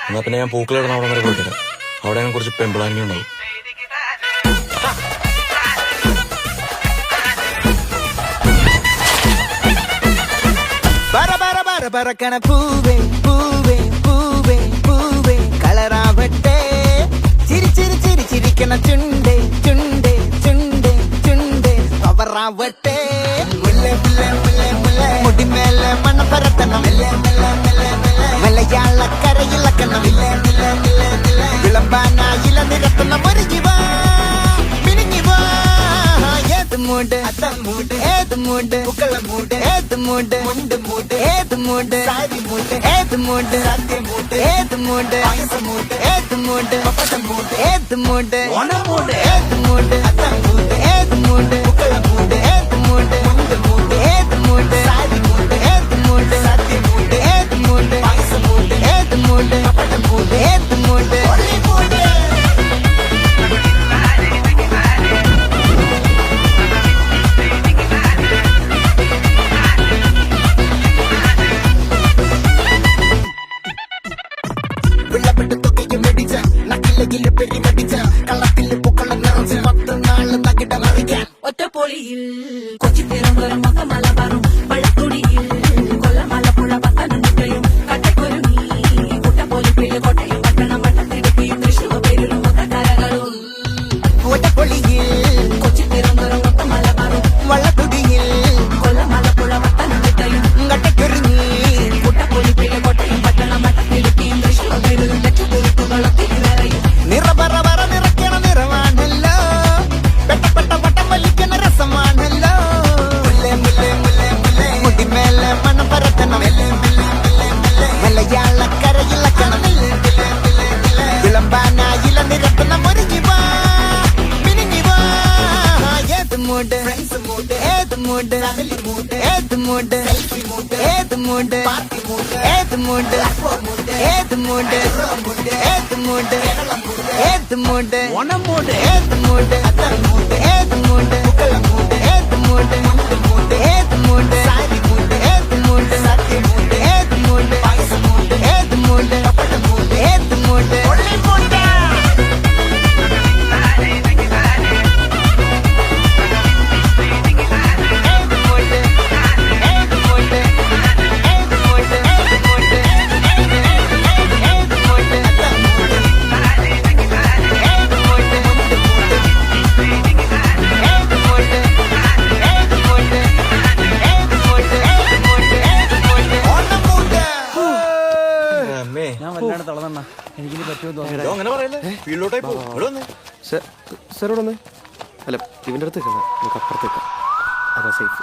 എന്നാ പിന്നെ ഞാൻ പൂക്കളിടണ അവിടെ വരെ പോയിട്ടില്ല. അവിടെ ഞാൻ കുറച്ച് പെമ്പിളാങ്ങി ഉണ്ടാവും. പറക്കണ പൂവേ പൂവേ പൂവേ പൂവേ കളറാവട്ടെ ചിരി ചിരി ചിരി ചിരിക്കണ ചുണ്ടേ ചുണ്ടേ ചുണ്ടേ ചുണ്ടേ പവറാവട്ടെ മുടിമേലെ മണ്ണ പരത്തണം മലയാളക്കരയിലക്കണം വിളമ്പാനായില നിരത്തുന്ന ഒരു ജീവ മിനിങ്ങിവാ ഏത് മൂട് ഏത് മൂട് ഏത് മൂട് ഏത് മൂട് ഏത് മൂട് ഏത് മൂട് ഏത് മൂട് ഏത് മൂട് ഏത് മൂട് ഏത് മൂട് ഏത് മൂട് ഏത് മൂട് ഏത് മൂട് ഏത് മൂട് ഏത് മൂട് ഏത് മൂട് ഒറ്റപ്പൊളിയിൽ കൊച്ചി തിരുവനന്തപുരം മലബാറും പഴക്കുടിയിൽ കൊല്ലമലപ്പുഴ പത്തനംതിട്ടയും കട്ടക്കൊരുങ്ങി കുട്ടപ്പൊലിപ്പില് കോട്ടയം പട്ടണം വട്ടത്തിരുപ്പിയും തൃശ്ശൂർ പേരും മൊത്തക്കരകളും ഒറ്റപ്പൊളിയിൽ കൊച്ചി തിരുവനന്തപുരം മലബാറും വള്ളത്തുടിയിൽ കൊല്ലമലപ്പുഴ പത്തനംതിട്ടയും കട്ടക്കൊരുങ്ങി കുട്ടപ്പൊലിപ്പില് കോട്ടയം പട്ടണം വട്ടത്തിരുപ്പിയും തൃശ്ശൂർ പേരും ലക്ഷപ്പൊലിപ്പുകളൊക്കെ നിറയും നിറപറ നിറയ്ക്കണ നിറമാണല്ലോ പെട്ടപ്പെട്ട വട്ടം വലിക്കണ രസമാണല്ലോ മുടിമേലെ മണം പരത്തണം മലയാളക്കരയിലക്കണം വിളമ്പാനായില നിരത്തുന്ന ഒരു ജീവ മിനിങ്ങിവാ ഏത് മൂട് ഏത് മൂട് ഏത് മൂട് ഏത് മൂട് ഏത് മൂട് ഏത് മൂട് ഏത് മൂട് ഏത് മൂട് ഏത് മൂട് ഏത് മൂട് ഏത് മൂട് ഏത് മൂട് ഏത് മൂട് ഏത് മൂട് ഏത് മൂട് ഏത് മൂട് ഞാൻ വല്ലാണ്ട് തളർന്ന എനിക്കിനി പറ്റുമോ തോന്നുന്നു. അങ്ങനെ പറയല്ലേ, ഫീൽഡോട്ടായി പോകും. ഇവിടെ വന്നേ. സാർ ഇവിടെ വന്നേ. അല്ല ഇവൻ്റെ അടുത്ത് നമുക്ക് അപ്പുറത്തേക്കാം, അതാ സേഫ്.